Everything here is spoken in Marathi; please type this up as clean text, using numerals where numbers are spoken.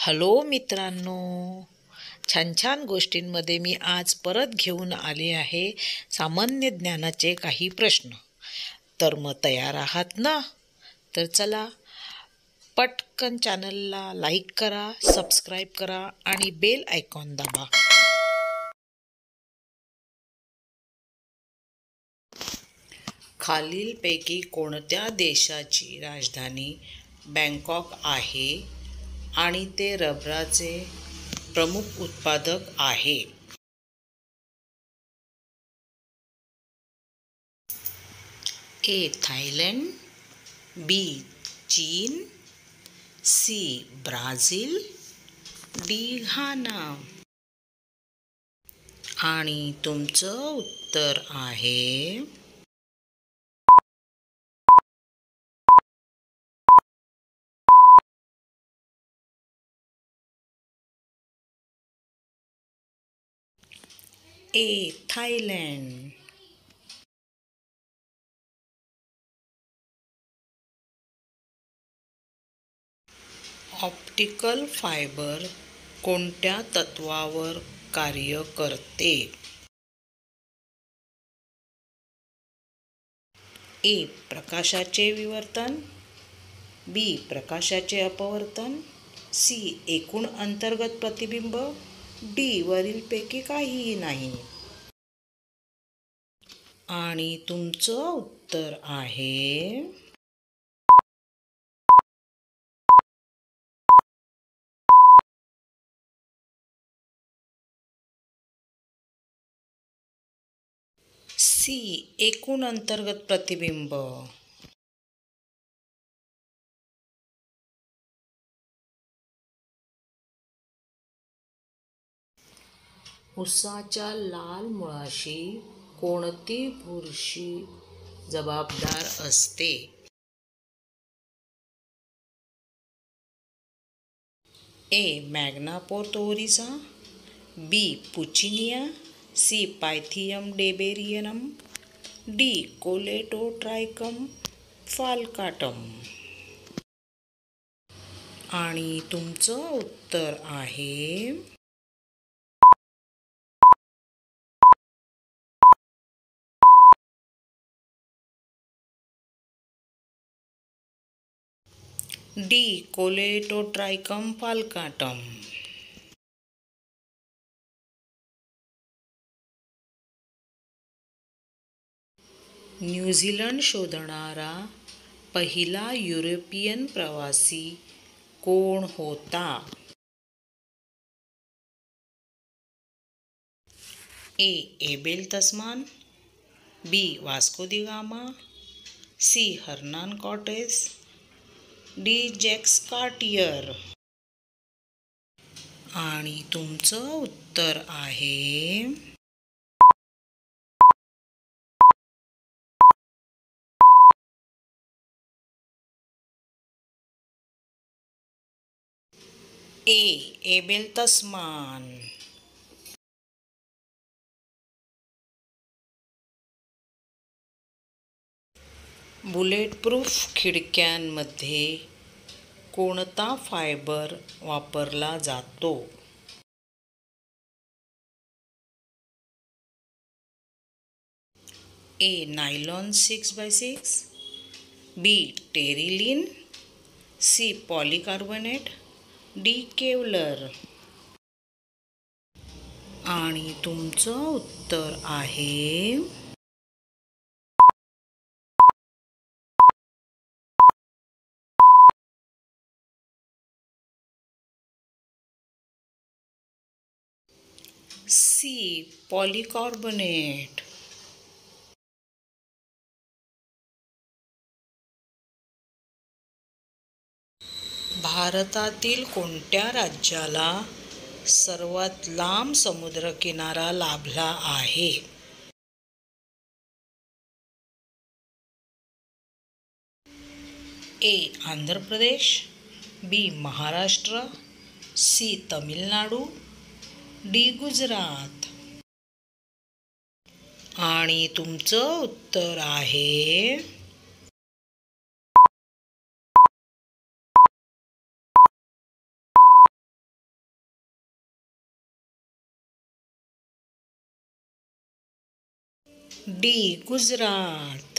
हॅलो मित्रांनो, छान छान गोष्टींमध्ये मी आज परत घेऊन आले आहे सामान्य ज्ञानाचे काही प्रश्न. तर मग तयार आहात ना? तर चला पटकन चॅनलला लाईक करा, सबस्क्राईब करा आणि बेल आयकॉन दाबा. खालीलपैकी कोणत्या देशाची राजधानी बँकॉक आहे आणि ते रबराचे प्रमुख उत्पादक आहे? ए. थायलंड, बी. चीन, सी. Brazil, D. घाना. आणि तुमचं उत्तर आहे ए. थायलंड. ऑप्टिकल फायबर कोणत्या तत्वावर कार्य करते? ए. प्रकाशाचे विवर्तन, बी. प्रकाशाचे अपवर्तन, सी. एकूण अंतर्गत प्रतिबिंब, डी. वरीलपैकी काहीही नाही. आणि तुमचं उत्तर आहे सी. एकूण अंतर्गत प्रतिबिंब. उसाच्या लाल मुळाशी कोणती बुरशी जबाबदार असते? ए. मॅग्नापोर्थोरिझा, बी. पुचिनिया, सी. पायथियम डेबेरियनम, डी. कोलेटोट्रायकम फाल्काटम. आणि तुमचं उत्तर आहे डी. कोलेटोट्रायकम फाल्काटम. न्यूझीलंड शोधणारा पहिला युरोपियन प्रवासी कोण होता? A. Abel Tasman, B. Vasco da Gama, C. Hernan Cortes, D. Jacques Cartier. आणि तुमचं उत्तर आहे ए. एबेल तस्मान. बुलेटप्रूफ खिडक्यांमध्ये कोणता फायबर वापरला जातो? A. Nylon 6x6, B. Terylene, C. Polycarbonate, D. Kevlar. आणि तुमचं उत्तर आहे सी. पॉलीकार्बोनेट. भारतातील कोणत्या राज्याला सर्वात लांब समुद्रकिनारा लाभला आहे? ए. आंध्र प्रदेश, बी. महाराष्ट्र, सी. तमिळनाडू, डी. गुजरात. आणि तुमचं उत्तर आहे डी. गुजरात.